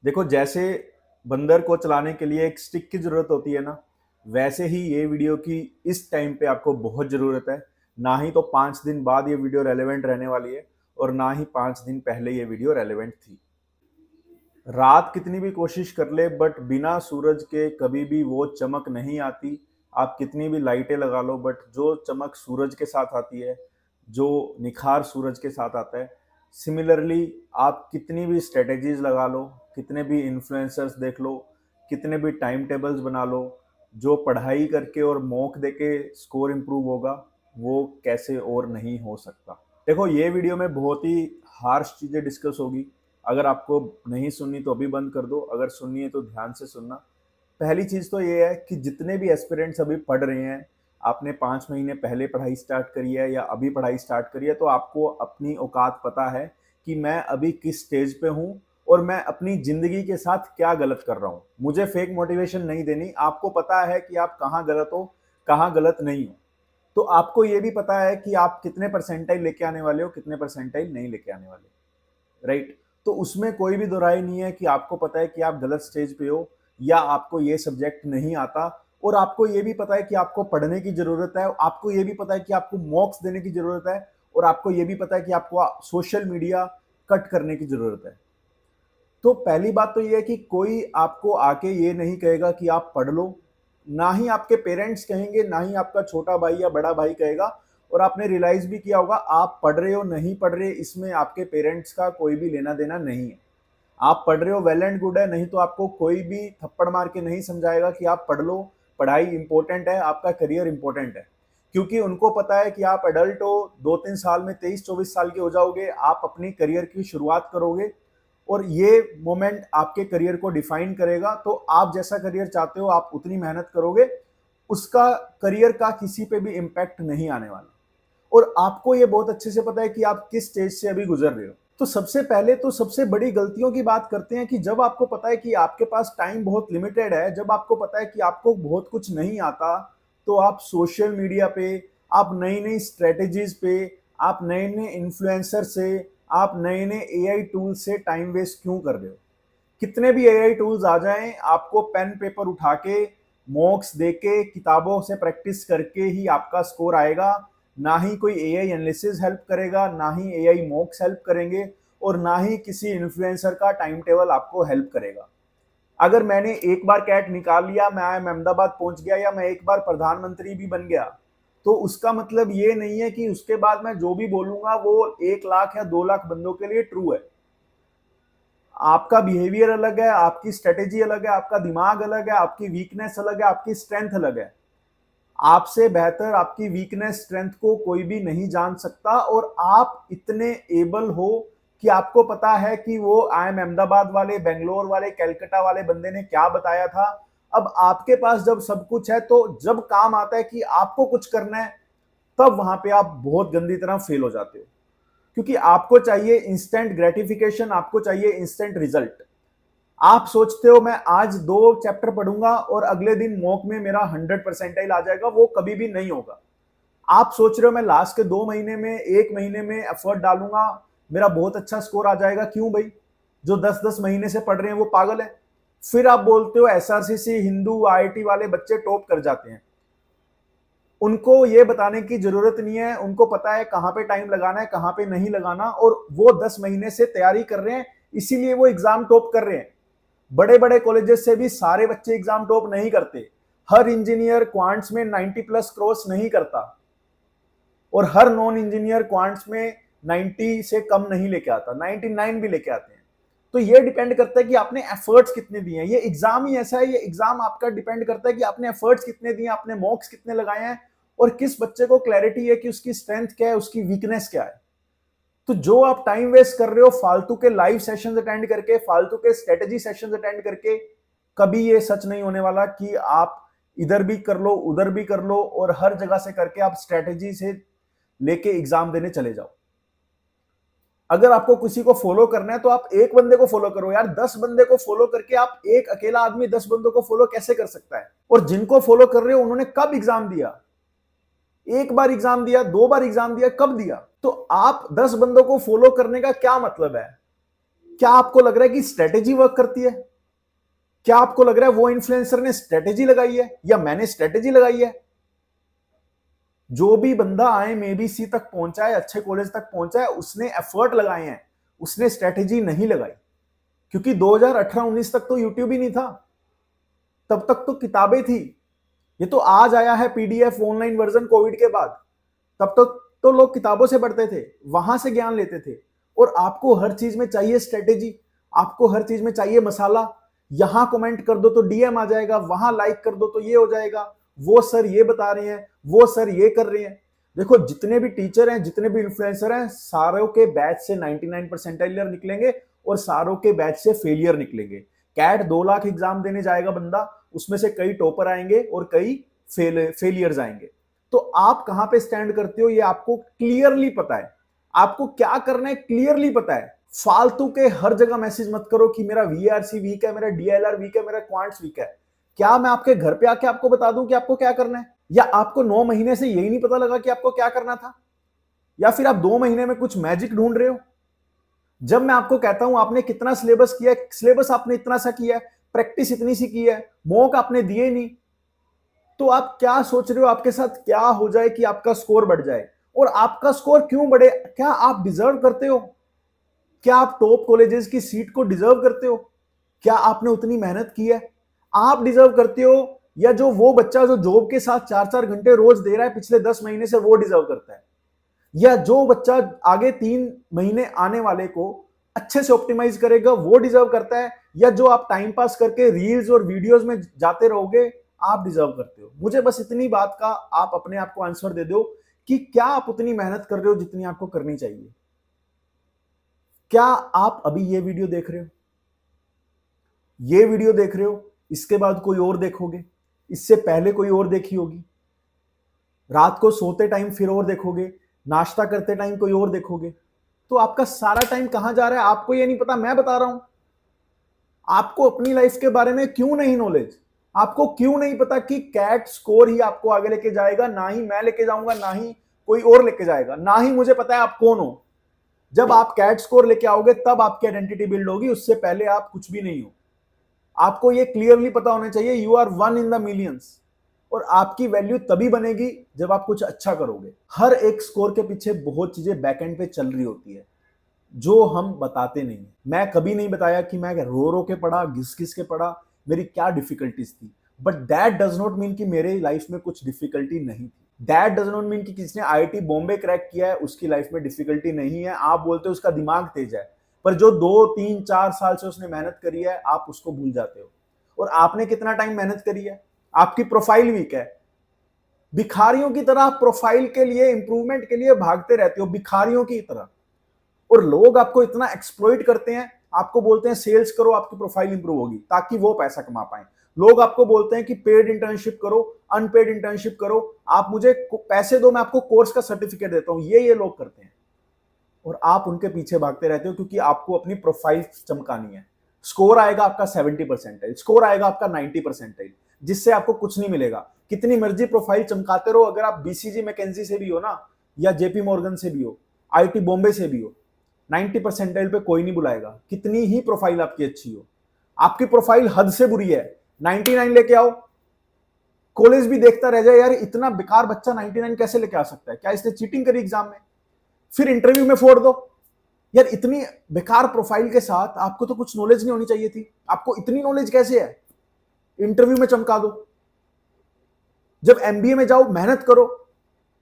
देखो, जैसे बंदर को चलाने के लिए एक स्टिक की जरूरत होती है ना, वैसे ही ये वीडियो की इस टाइम पे आपको बहुत जरूरत है। ना ही तो 5 दिन बाद ये वीडियो रेलेवेंट रहने वाली है, और ना ही 5 दिन पहले ये वीडियो रेलेवेंट थी। रात कितनी भी कोशिश कर ले, बट बिना सूरज के कभी भी वो चमक नहीं आती। आप कितनी भी लाइटें लगा लो, बट जो चमक सूरज के साथ आती है, जो निखार सूरज के साथ आता है, सिमिलरली आप कितनी भी स्ट्रेटेजीज लगा लो, कितने भी इन्फ्लुएंसर्स देख लो, कितने भी टाइम टेबल्स बना लो, जो पढ़ाई करके और मॉक देके स्कोर इम्प्रूव होगा, वो कैसे और नहीं हो सकता। देखो, ये वीडियो में बहुत ही हार्श चीज़ें डिस्कस होगी। अगर आपको नहीं सुननी तो अभी बंद कर दो, अगर सुननी है तो ध्यान से सुनना। पहली चीज़ तो ये है कि जितने भी एस्पिरेंट्स अभी पढ़ रहे हैं, आपने 5 महीने पहले पढ़ाई स्टार्ट करी है या अभी पढ़ाई स्टार्ट करी है, तो आपको अपनी औकात पता है कि मैं अभी किस स्टेज पे हूँ और मैं अपनी ज़िंदगी के साथ क्या गलत कर रहा हूँ। मुझे फेक मोटिवेशन नहीं देनी, आपको पता है कि आप कहाँ गलत हो, कहाँ गलत नहीं हो। तो आपको ये भी पता है कि आप कितने परसेंटाइल लेके आने वाले हो, कितने परसेंटाइल नहीं लेके आने वाले, राइट। तो उसमें कोई भी दोहराई नहीं है कि आपको पता है कि आप गलत स्टेज पे हो, या आपको ये सब्जेक्ट नहीं आता, और आपको ये भी पता है कि आपको पढ़ने की जरूरत है, आपको ये भी पता है कि आपको मॉक्स देने की जरूरत है, और आपको ये भी पता है कि आपको सोशल मीडिया कट करने की जरूरत है। तो पहली बात तो ये है कि कोई आपको आके ये नहीं कहेगा कि आप पढ़ लो, ना ही आपके पेरेंट्स कहेंगे, ना ही आपका छोटा भाई या बड़ा भाई कहेगा। और आपने रियलाइज भी किया होगा, आप पढ़ रहे हो नहीं पढ़ रहे, इसमें आपके पेरेंट्स का कोई भी लेना देना नहीं है। आप पढ़ रहे हो, वेल एंड गुड है, नहीं तो आपको कोई भी थप्पड़ मार के नहीं समझाएगा कि आप पढ़ लो, पढ़ाई इंपॉर्टेंट है, आपका करियर इंपॉर्टेंट है। क्योंकि उनको पता है कि आप एडल्ट हो, 2-3 साल में 23-24 साल के हो जाओगे, आप अपनी करियर की शुरुआत करोगे, और ये मोमेंट आपके करियर को डिफाइन करेगा। तो आप जैसा करियर चाहते हो, आप उतनी मेहनत करोगे, उसका करियर का किसी पे भी इम्पैक्ट नहीं आने वाला। और आपको ये बहुत अच्छे से पता है कि आप किस स्टेज से अभी गुजर रहे हो। तो सबसे पहले तो सबसे बड़ी गलतियों की बात करते हैं कि जब आपको पता है कि आपके पास टाइम बहुत लिमिटेड है, जब आपको पता है कि आपको बहुत कुछ नहीं आता, तो आप सोशल मीडिया पे, आप नई नई स्ट्रेटेजीज पे, आप नए नए इन्फ्लुएंसर से, आप नए नए एआई टूल से टाइम वेस्ट क्यों कर रहे हो। कितने भी एआई टूल्स आ जाएं, आपको पेन पेपर उठा के, मॉक्स दे के, किताबों से प्रैक्टिस करके ही आपका स्कोर आएगा। ना ही कोई एआई एनालिसिस हेल्प करेगा, ना ही एआई मॉक्स हेल्प करेंगे, और ना ही किसी इन्फ्लुएंसर का टाइम टेबल आपको हेल्प करेगा। अगर मैंने एक बार कैट निकाल लिया, मैं अहमदाबाद पहुंच गया, या मैं एक बार प्रधानमंत्री भी बन गया, तो उसका मतलब ये नहीं है कि उसके बाद मैं जो भी बोलूंगा वो 1 लाख या 2 लाख बंदों के लिए ट्रू है। आपका बिहेवियर अलग है, आपकी स्ट्रेटेजी अलग है, आपका दिमाग अलग है, आपकी वीकनेस अलग है, आपकी स्ट्रेंथ अलग है। आपसे बेहतर आपकी वीकनेस स्ट्रेंथ को कोई भी नहीं जान सकता। और आप इतने एबल हो कि आपको पता है कि वो IIM अहमदाबाद वाले, बेंगलोर वाले, कलकत्ता वाले बंदे ने क्या बताया था। अब आपके पास जब सब कुछ है, तो जब काम आता है कि आपको कुछ करना है, तब वहां पे आप बहुत गंदी तरह फेल हो जाते हो। क्योंकि आपको चाहिए इंस्टेंट ग्रेटिफिकेशन, आपको चाहिए इंस्टेंट रिजल्ट। आप सोचते हो मैं आज 2 चैप्टर पढ़ूंगा और अगले दिन मॉक में मेरा 100 परसेंटाइल आ जाएगा, वो कभी भी नहीं होगा। आप सोच रहे हो मैं लास्ट के 2 महीने में, 1 महीने में एफर्ट डालूंगा, मेरा बहुत अच्छा स्कोर आ जाएगा। क्यों भाई? जो 10-10 महीने से पढ़ रहे हैं वो पागल है। फिर आप बोलते हो एसआरसीसी, हिंदू, आईआईटी वाले बच्चे टॉप कर जाते हैं। उनको ये बताने की जरूरत नहीं है, उनको पता है कहां पे टाइम लगाना है, कहां पे नहीं लगाना, और वो 10 महीने से तैयारी कर रहे हैं, इसीलिए वो एग्जाम टॉप कर रहे हैं। बड़े बड़े कॉलेजेस से भी सारे बच्चे एग्जाम टॉप नहीं करते। हर इंजीनियर क्वांट्स में 90+ क्रॉस नहीं करता, और हर नॉन इंजीनियर क्वांट्स में 90 से कम नहीं लेके आता, 99 भी लेके आते हैं। तो ये डिपेंड करता है कि आपने एफर्ट्स कितने दिए हैं। ये एग्जाम ही ऐसा है, ये एग्जाम आपका डिपेंड करता है कि आपने एफर्ट्स कितने दिए, आपने मॉक्स कितने लगाए हैं, और किस बच्चे को क्लैरिटी है कि उसकी स्ट्रेंथ क्या है, उसकी वीकनेस क्या है। तो जो आप टाइम वेस्ट कर रहे हो फालतू के लाइव सेशंस अटेंड करके, फालतू के स्ट्रेटेजी सेशंस अटेंड करके, कभी ये सच नहीं होने वाला कि आप इधर भी कर लो, उधर भी कर लो, और हर जगह से करके आप स्ट्रेटेजी से लेके एग्जाम देने चले जाओ। अगर आपको किसी को फॉलो करना है तो आप एक बंदे को फॉलो करो यार। 10 बंदे को फॉलो करके आप, एक अकेला आदमी 10 बंदों को फॉलो कैसे कर सकता है? और जिनको फॉलो कर रहे हो उन्होंने कब एग्जाम दिया? एक बार एग्जाम दिया, 2 बार एग्जाम दिया, कब दिया? तो आप 10 बंदों को फॉलो करने का क्या मतलब है? क्या आपको लग रहा है कि स्ट्रेटेजी वर्क करती है? क्या आपको लग रहा है वो इन्फ्लुएंसर ने स्ट्रेटेजी लगाई है या मैंने स्ट्रेटेजी लगाई है? जो भी बंदा IIMAB तक पहुंचा है, अच्छे कॉलेज तक पहुंचा है, उसने एफर्ट लगाए हैं, उसने स्ट्रेटेजी नहीं लगाई। क्योंकि 2018-19 तक तो यूट्यूब ही नहीं था, तब तक तो किताबें थी। ये तो आज आया है PDF ऑनलाइन वर्जन कोविड के बाद। तब तक तो लोग किताबों से पढ़ते थे, वहां से ज्ञान लेते थे। और आपको हर चीज में चाहिए स्ट्रेटेजी, आपको हर चीज में चाहिए मसाला। यहां कमेंट कर दो तो DM आ जाएगा, वहां लाइक कर दो तो ये हो जाएगा, वो सर ये बता रहे हैं, वो सर ये कर रहे हैं। देखो जितने भी टीचर हैं, जितने भी इन्फ्लुएंसर हैं, सारों के बैच से 99 परसेंटाइलर निकलेंगे और सारों के बैच से फेलियर निकलेंगे। कैट 2 लाख एग्जाम देने जाएगा बंदा, उसमें से कई टॉपर आएंगे और कई फेलियर्स आएंगे। तो आप कहां पे स्टैंड करते हो ये आपको क्लियरली पता है, आपको क्या करना है क्लियरली पता है। फालतू के हर जगह मैसेज मत करो कि मेरा VRC वीक है, मेरा DLR वीक है, मेरा क्वांट्स वीक है। क्या मैं आपके घर पे आके आपको बता दूं कि आपको क्या करना है? या आपको 9 महीने से यही नहीं पता लगा कि आपको क्या करना था? या फिर आप 2 महीने में कुछ मैजिक ढूंढ रहे हो? जब मैं आपको कहता हूं आपने कितना सिलेबस किया है, सिलेबस आपने इतना सा किया है, प्रैक्टिस इतनी सी की है, मॉक आपने दिए नहीं, तो आप क्या सोच रहे हो आपके साथ क्या हो जाए कि आपका स्कोर बढ़ जाए? और आपका स्कोर क्यों बढ़े? क्या आप डिजर्व करते हो? क्या आप टॉप कॉलेजेस की सीट को डिजर्व करते हो? क्या आपने उतनी मेहनत की है? आप डिजर्व करते हो या जो वो बच्चा जो जॉब के साथ 4-4 घंटे रोज दे रहा है पिछले 10 महीने से, वो डिजर्व करता है? या जो बच्चा आगे 3 महीने आने वाले को अच्छे से ऑप्टिमाइज करेगा, वो डिजर्व करता है? या जो आप टाइम पास करके रील्स और वीडियोस में जाते रहोगे, आप डिजर्व करते हो? मुझे बस इतनी बात का आप अपने आप को आंसर दे दो कि क्या आप उतनी मेहनत कर रहे हो जितनी आपको करनी चाहिए? क्या आप अभी ये वीडियो देख रहे हो, ये वीडियो देख रहे हो, इसके बाद कोई और देखोगे, इससे पहले कोई और देखी होगी, रात को सोते टाइम फिर और देखोगे, नाश्ता करते टाइम कोई और देखोगे, तो आपका सारा टाइम कहां जा रहा है आपको ये नहीं पता। मैं बता रहा हूं, आपको अपनी लाइफ के बारे में क्यों नहीं नॉलेज? आपको क्यों नहीं पता कि कैट स्कोर ही आपको आगे लेके जाएगा? ना ही मैं लेके जाऊंगा, ना ही कोई और लेके जाएगा, ना ही मुझे पता है आप कौन हो। जब आप कैट स्कोर लेके आओगे तब आपकी आइडेंटिटी बिल्ड होगी, उससे पहले आप कुछ भी नहीं हो। आपको ये क्लियरली पता होना चाहिए, you are 1 in the millions. और आपकी वैल्यू तभी बनेगी जब आप कुछ अच्छा करोगे। हर एक स्कोर के पीछे बहुत चीजें बैकएंड पे चल रही होती है जो हम बताते नहीं। मैं कभी नहीं बताया कि मैं रो रो के पढ़ा, घिस घिस के पढ़ा, मेरी क्या डिफिकल्टीज थी। But that does not mean कि मेरे लाइफ में कुछ डिफिकल्टी नहीं थी। दैट डज नॉट मीन कि किसने IIT बॉम्बे क्रैक किया है उसकी लाइफ में डिफिकल्टी नहीं है। आप बोलते हो उसका दिमाग तेज है, पर जो 2-3-4 साल से उसने मेहनत करी है आप उसको भूल जाते हो। और आपने कितना टाइम मेहनत करी है? आपकी प्रोफाइल वीक है। भिखारियों की तरह प्रोफाइल के लिए, इंप्रूवमेंट के लिए भागते रहते हो, भिखारियों की तरह। और लोग आपको इतना एक्सप्लॉइट करते हैं, आपको बोलते हैं सेल्स करो आपकी प्रोफाइल इंप्रूव होगी, ताकि वो पैसा कमा पाए। लोग आपको बोलते हैं कि पेड इंटर्नशिप करो, अनपेड इंटर्नशिप करो, आप मुझे पैसे दो, मैं आपको कोर्स का सर्टिफिकेट देता हूं। ये लोग करते हैं और आप उनके पीछे भागते रहते हो क्योंकि आपको अपनी प्रोफाइल चमकानी है। स्कोर आएगा आपका 70 परसेंटाइल, स्कोर आएगा आपका 90 परसेंटाइल, जिससे आपको कुछ नहीं मिलेगा। कितनी मर्जी प्रोफाइल चमकाते रहो, अगर आप BCG मैकेंजी से भी हो ना, या JP मॉर्गन से भी हो, IIT बॉम्बे से भी हो, 90 परसेंटाइल पे कोई नहीं बुलाएगा, कितनी ही प्रोफाइल आपकी अच्छी हो। आपकी प्रोफाइल हद से बुरी है, 99 लेके आओ, कॉलेज भी देखता रह जाए यार इतना बेकार बच्चा 99 कैसे लेके आ सकता है, क्या इसने चीटिंग करी एग्जाम में? फिर इंटरव्यू में फोड़ दो। यार इतनी बेकार प्रोफाइल के साथ आपको तो कुछ नॉलेज नहीं होनी चाहिए थी, आपको इतनी नॉलेज कैसे है? इंटरव्यू में चमका दो। जब MBA में जाओ मेहनत करो।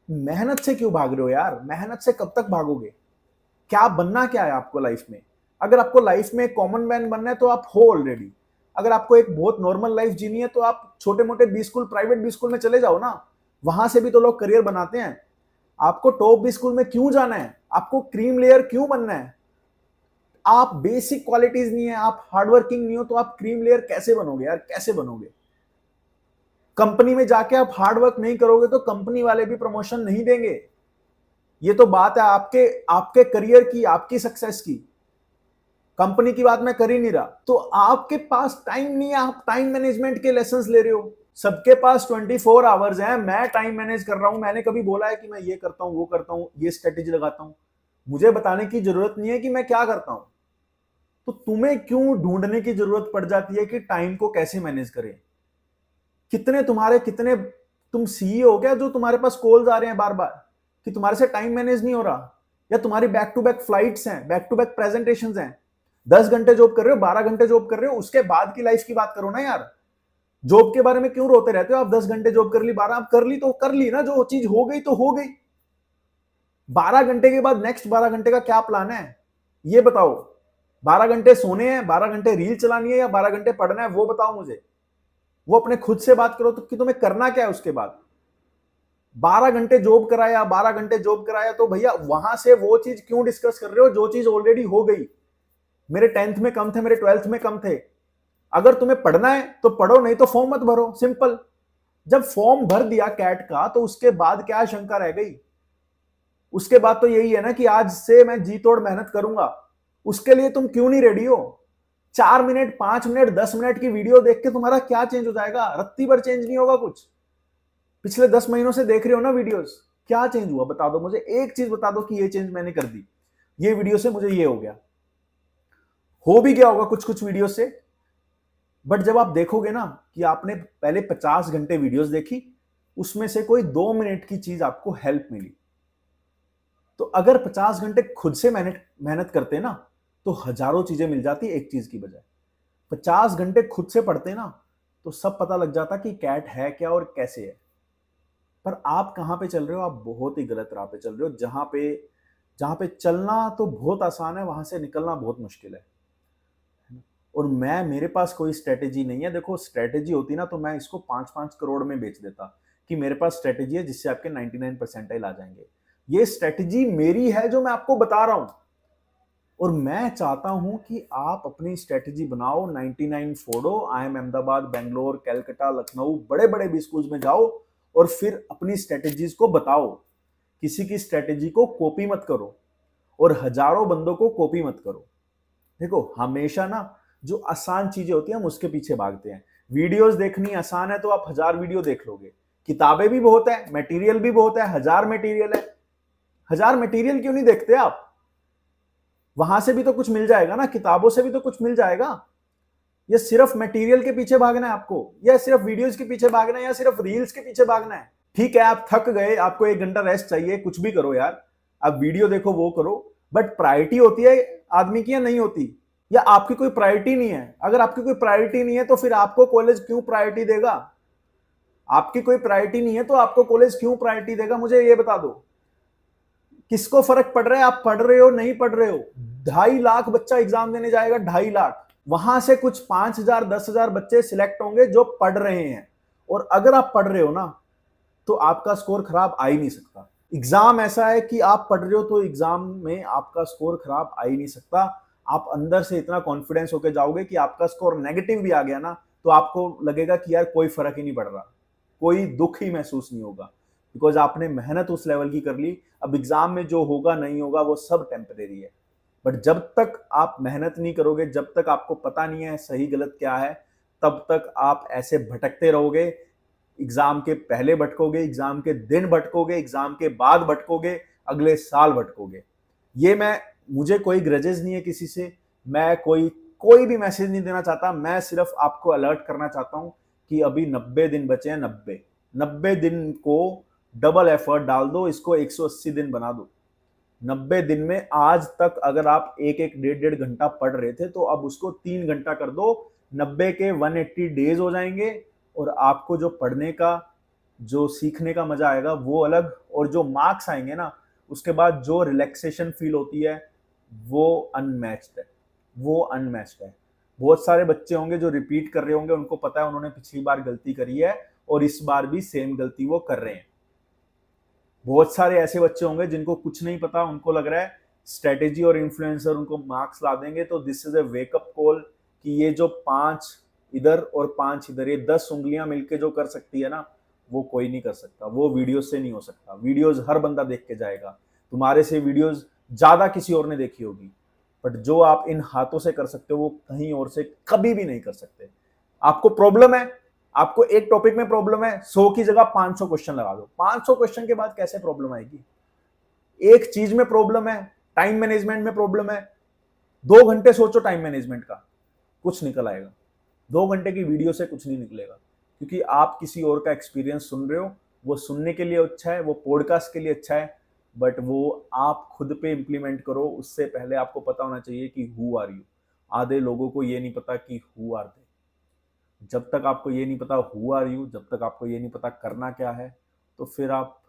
मेहनत से क्यों भाग रहे हो यार? मेहनत से कब तक भागोगे? क्या बनना क्या है आपको लाइफ में? अगर आपको लाइफ में कॉमन मैन बनना है तो आप हो ऑलरेडी। अगर आपको एक बहुत नॉर्मल लाइफ जीनी है तो आप छोटे मोटे B school, private B school में चले जाओ ना, वहां से भी तो लोग करियर बनाते हैं। आपको टॉप बी स्कूल में क्यों जाना है? आपको क्रीम लेयर क्यों बनना है? आप बेसिक क्वालिटीज नहीं है, आप हार्डवर्किंग नहीं हो, तो आप क्रीम लेयर कैसे बनोगे यार? कैसे बनोगे? कंपनी में जाके आप हार्डवर्क नहीं करोगे तो कंपनी वाले भी प्रमोशन नहीं देंगे। ये तो बात है आपके करियर की, आपकी सक्सेस की। कंपनी की बात मैं कर ही नहीं रहा। तो आपके पास टाइम नहीं है, आप टाइम मैनेजमेंट के लेसन्स ले रहे हो। सबके पास 24 आवर्स हैं, मैं टाइम मैनेज कर रहा हूं। मैंने कभी बोला है कि मैं ये करता हूं, वो करता हूं, ये स्ट्रेटेजी लगाता हूं? मुझे बताने की जरूरत नहीं है कि मैं क्या करता हूं। तो तुम्हें क्यों ढूंढने की जरूरत पड़ जाती है कि टाइम को कैसे मैनेज करें? कितने तुम सीईओ हो क्या जो तुम्हारे पास कॉल्स आ रहे हैं बार बार कि तुम्हारे से टाइम मैनेज नहीं हो रहा, या तुम्हारी बैक टू बैक फ्लाइट्स हैं, बैक टू बैक प्रेजेंटेशंस हैं, 10 घंटे जॉब कर रहे हो, 12 घंटे जॉब कर रहे हो, उसके बाद की लाइफ की बात करो ना यार। जॉब के बारे में क्यों रोते रहते हो आप? 10 घंटे जॉब कर ली, 12 आप कर ली तो कर ली ना, जो चीज हो गई तो हो गई। 12 घंटे के बाद नेक्स्ट 12 घंटे का क्या प्लान है ये बताओ। 12 घंटे सोने हैं, 12 घंटे रील चलानी है, या 12 घंटे पढ़ना है, वो बताओ मुझे। वो अपने खुद से बात करो तो कि तुम्हें करना क्या है उसके बाद। 12 घंटे जॉब कराया, 12 घंटे जॉब कराया, तो भैया वहां से वो चीज क्यों डिस्कस कर रहे हो जो चीज ऑलरेडी हो गई? मेरे 10th में कम थे, मेरे 12th में कम थे। अगर तुम्हें पढ़ना है तो पढ़ो, नहीं तो फॉर्म मत भरो, सिंपल। जब फॉर्म भर दिया कैट का तो उसके बाद क्या शंका रह गई? उसके बाद तो यही है ना कि आज से मैं जी तोड़ मेहनत करूंगा। उसके लिए तुम क्यों नहीं रेडी हो? 4 मिनट, 5 मिनट, 10 मिनट की वीडियो देख के तुम्हारा क्या चेंज हो जाएगा? रत्ती भर चेंज नहीं होगा कुछ। पिछले 10 महीनों से देख रहे हो ना वीडियोस, क्या चेंज हुआ बता दो मुझे, एक चीज बता दो कि ये चेंज मैंने कर दी, ये वीडियो से मुझे ये हो गया। हो भी गया होगा कुछ कुछ वीडियो से, बट जब आप देखोगे ना कि आपने पहले 50 घंटे वीडियोस देखी, उसमें से कोई 2 मिनट की चीज आपको हेल्प मिली, तो अगर 50 घंटे खुद से मेहनत करते ना तो हजारों चीजें मिल जाती एक चीज की बजाय। 50 घंटे खुद से पढ़ते ना तो सब पता लग जाता कि कैट है क्या और कैसे है। पर आप कहां पे चल रहे हो? आप बहुत ही गलत राह पे चल रहे हो। जहां पे चलना तो बहुत आसान है, वहां से निकलना बहुत मुश्किल है। और मेरे पास कोई स्ट्रेटेजी नहीं है। देखो स्ट्रेटेजी होती ना तो मैं इसको 5-5 करोड़ में बेच देता कि मेरे पास स्ट्रेटेजी है जिससे आपके 99 परसेंटाइल आ जाएंगे। ये स्ट्रेटेजी मेरी है जो मैं आपको बता रहा हूं, और मैं चाहता हूं कि आप अपनी स्ट्रेटेजी बनाओ, 99 फोड़ो, IIM अहमदाबाद, बेंगलोर, कलकत्ता, लखनऊ, बड़े बड़े भी स्कूल्स में जाओ और फिर अपनी स्ट्रेटेजीज को बताओ। किसी की स्ट्रेटेजी को कॉपी मत करो और हजारों बंदों को कॉपी मत करो। देखो हमेशा ना जो आसान चीजें होती हैं हम उसके पीछे भागते हैं। वीडियोस देखनी आसान है तो आप 1000 वीडियो देख लोगे। किताबें भी बहुत है, मटेरियल भी बहुत है, 1000 मटेरियल है। 1000 मटेरियल क्यों नहीं देखते आप? वहां से भी तो कुछ मिल जाएगा ना, किताबों से भी तो कुछ मिल जाएगा। ये सिर्फ मटेरियल के पीछे भागना है आपको, या सिर्फ वीडियोस के पीछे भागना है, या सिर्फ रील्स के पीछे भागना है? ठीक है आप थक गए, आपको 1 घंटा रेस्ट चाहिए, कुछ भी करो यार, आप वीडियो देखो वो करो, बट प्रायोरिटी होती है आदमी की या नहीं होती? या आपकी कोई प्रायोरिटी नहीं है? अगर आपकी कोई प्रायोरिटी नहीं है तो फिर आपको कॉलेज क्यों प्रायोरिटी देगा? आपकी कोई प्रायोरिटी नहीं है तो आपको कॉलेज क्यों प्रायोरिटी देगा? मुझे ये बता दो। किसको फर्क पड़ रहा है आप पढ़ रहे हो नहीं पढ़ रहे हो? 2.5 लाख बच्चा एग्जाम देने जाएगा, 2.5 लाख। वहां से कुछ 5,000 10,000 बच्चे सिलेक्ट होंगे जो पढ़ रहे हैं, और अगर आप पढ़ रहे हो ना तो आपका स्कोर खराब आ ही नहीं सकता। एग्जाम ऐसा है कि आप पढ़ रहे हो तो एग्जाम में आपका स्कोर खराब आ ही नहीं सकता। आप अंदर से इतना कॉन्फिडेंस होकर जाओगे कि आपका स्कोर नेगेटिव भी आ गया ना तो आपको लगेगा कि यार कोई फर्क ही नहीं पड़ रहा, कोई दुख ही महसूस नहीं होगा, बिकॉज आपने मेहनत उस लेवल की कर ली। अब एग्जाम में जो होगा नहीं होगा वो सब टेम्परेरी है, बट जब तक आप मेहनत नहीं करोगे, जब तक आपको पता नहीं है सही गलत क्या है, तब तक आप ऐसे भटकते रहोगे। एग्जाम के पहले भटकोगे, एग्जाम के दिन भटकोगे, एग्जाम के बाद भटकोगे, अगले साल भटकोगे। ये मुझे कोई ग्रजेस नहीं है किसी से, मैं कोई भी मैसेज नहीं देना चाहता। मैं सिर्फ आपको अलर्ट करना चाहता हूं कि अभी 90 दिन बचे हैं। 90 दिन को डबल एफर्ट डाल दो, इसको 180 दिन बना दो। 90 दिन में आज तक अगर आप एक 1.5 घंटा पढ़ रहे थे तो अब उसको 3 घंटा कर दो। 90 के 180 डेज हो जाएंगे, और आपको जो पढ़ने का, जो सीखने का मजा आएगा वो अलग, और जो मार्क्स आएंगे ना उसके बाद जो रिलैक्सेशन फील होती है वो अनमैच्ड है, वो अनमैच्ड है। बहुत सारे बच्चे होंगे जो रिपीट कर रहे होंगे, उनको पता है उन्होंने पिछली बार गलती करी है और इस बार भी सेम गलती वो कर रहे हैं। बहुत सारे ऐसे बच्चे होंगे जिनको कुछ नहीं पता, उनको लग रहा है स्ट्रेटेजी और इन्फ्लुएंसर उनको मार्क्स ला देंगे, तो this is a wake up call कि ये जो 5 इधर और 5 इधर, ये 10 उंगलियां मिलके जो कर सकती है ना वो कोई नहीं कर सकता। वो वीडियोस से नहीं हो सकता। वीडियोस हर बंदा देख के जाएगा, तुम्हारे से वीडियोस ज्यादा किसी और ने देखी होगी, बट जो आप इन हाथों से कर सकते हो वो कहीं और से कभी भी नहीं कर सकते। आपको प्रॉब्लम है, आपको एक टॉपिक में प्रॉब्लम है, 100 की जगह 500 क्वेश्चन लगा दो। 500 क्वेश्चन के बाद कैसे प्रॉब्लम आएगी? एक चीज में प्रॉब्लम है, टाइम मैनेजमेंट में प्रॉब्लम है, 2 घंटे सोचो टाइम मैनेजमेंट का, कुछ निकल आएगा। 2 घंटे की वीडियो से कुछ नहीं निकलेगा, क्योंकि आप किसी और का एक्सपीरियंस सुन रहे हो। वो सुनने के लिए अच्छा है, वो पॉडकास्ट के लिए अच्छा है, बट वो आप खुद पे इम्प्लीमेंट करो। उससे पहले आपको पता होना चाहिए कि हु आर यू। आधे लोगों को ये नहीं पता कि हु आर दे। जब तक आपको ये नहीं पता हु आर यू, जब तक आपको ये नहीं पता करना क्या है, तो फिर आप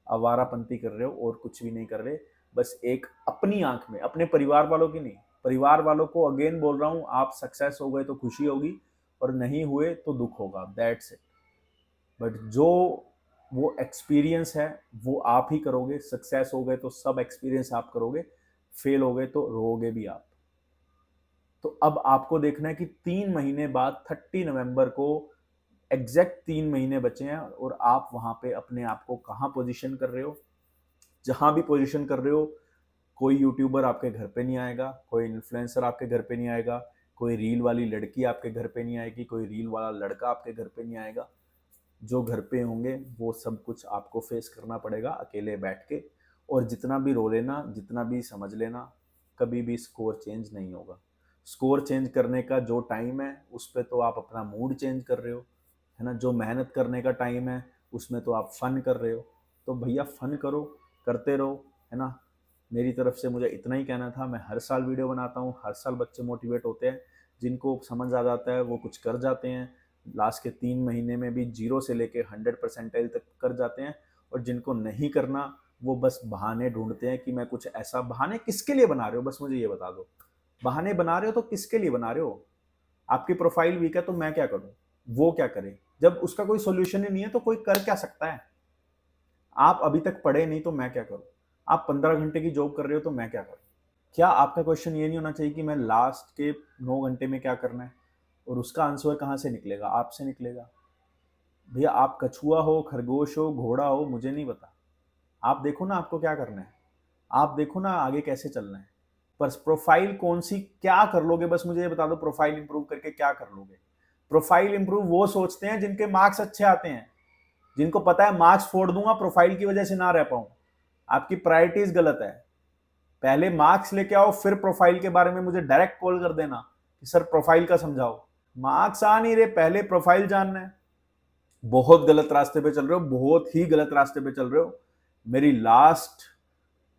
आवारापंती कर रहे हो और कुछ भी नहीं कर रहे। बस एक अपनी आंख में, अपने परिवार वालों की नहीं, परिवार वालों को अगेन बोल रहा हूँ, आप सक्सेस हो गए तो खुशी होगी और नहीं हुए तो दुख होगा, दैट्स इट। बट जो वो एक्सपीरियंस है वो आप ही करोगे। सक्सेस हो गए तो सब एक्सपीरियंस आप करोगे, फेल हो गए तो रोगे भी आप। तो अब आपको देखना है कि 3 महीने बाद 30 नवंबर को एग्जैक्ट 3 महीने बचे हैं और आप वहां पे अपने आप को कहाँ पोजीशन कर रहे हो। जहां भी पोजीशन कर रहे हो, कोई यूट्यूबर आपके घर पे नहीं आएगा, कोई इन्फ्लुएंसर आपके घर पे नहीं आएगा, कोई रील वाली लड़की आपके घर पे नहीं आएगी, कोई रील वाला लड़का आपके घर पे नहीं आएगा। जो घर पे होंगे वो सब कुछ आपको फेस करना पड़ेगा अकेले बैठ के। और जितना भी रो लेना, जितना भी समझ लेना, कभी भी स्कोर चेंज नहीं होगा। स्कोर चेंज करने का जो टाइम है उस पर तो आप अपना मूड चेंज कर रहे हो, है ना। जो मेहनत करने का टाइम है उसमें तो आप फन कर रहे हो। तो भैया फन करो, करते रहो, है ना। मेरी तरफ से मुझे इतना ही कहना था। मैं हर साल वीडियो बनाता हूँ, हर साल बच्चे मोटिवेट होते हैं। जिनको समझ आ जाता है वो कुछ कर जाते हैं, लास्ट के 3 महीने में भी 0 से लेके 100% तक कर जाते हैं। और जिनको नहीं करना वो बस बहाने ढूंढते हैं कि मैं कुछ ऐसा। बहाने किसके लिए बना रहे हो, बस मुझे ये बता दो। बहाने बना रहे हो तो किसके लिए बना रहे हो। आपकी प्रोफाइल वीक है तो मैं क्या करूं, वो क्या करे। जब उसका कोई सोल्यूशन ही नहीं है तो कोई कर क्या सकता है। आप अभी तक पढ़े नहीं तो मैं क्या करूं। आप 15 घंटे की जॉब कर रहे हो तो मैं क्या करूं। क्या आपका क्वेश्चन ये नहीं होना चाहिए कि मैं लास्ट के 9 घंटे में क्या करना है, और उसका आंसर कहाँ से निकलेगा, आपसे निकलेगा। भैया आप कछुआ हो, खरगोश हो, घोड़ा हो, मुझे नहीं पता। आप देखो ना आपको क्या करना है, आप देखो ना आगे कैसे चलना है। पर प्रोफाइल कौन सी क्या कर लोगे, बस मुझे ये बता दो। प्रोफाइल इंप्रूव करके क्या कर लोगे। प्रोफाइल इंप्रूव वो सोचते हैं जिनके मार्क्स अच्छे आते हैं, जिनको पता है मार्क्स फोड़ दूंगा प्रोफाइल की वजह से ना रह पाऊं। आपकी प्रायोरिटीज गलत है। पहले मार्क्स लेके आओ, फिर प्रोफाइल के बारे में मुझे डायरेक्ट कॉल कर देना कि सर प्रोफाइल का समझाओ। मार्क्स आ नहीं रहे, पहले प्रोफाइल जानना है। बहुत गलत रास्ते पे चल रहे हो, बहुत ही गलत रास्ते पे चल रहे हो। मेरी लास्ट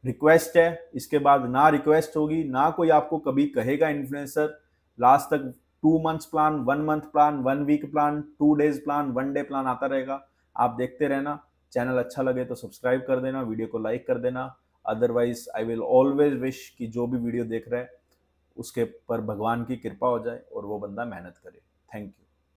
रिक्वेस्ट है, इसके बाद ना रिक्वेस्ट होगी ना कोई आपको कभी कहेगा इन्फ्लुएंसर। लास्ट तक 2 months plan, 1 month plan, 1 week plan, 2 days plan, 1 day plan आता रहेगा। आप देखते रहना। चैनल अच्छा लगे तो सब्सक्राइब कर देना, वीडियो को लाइक कर देना। Otherwise I will always wish कि जो भी वीडियो देख रहा है उसके पर भगवान की कृपा हो जाए और वो बंदा मेहनत करे। Thank you.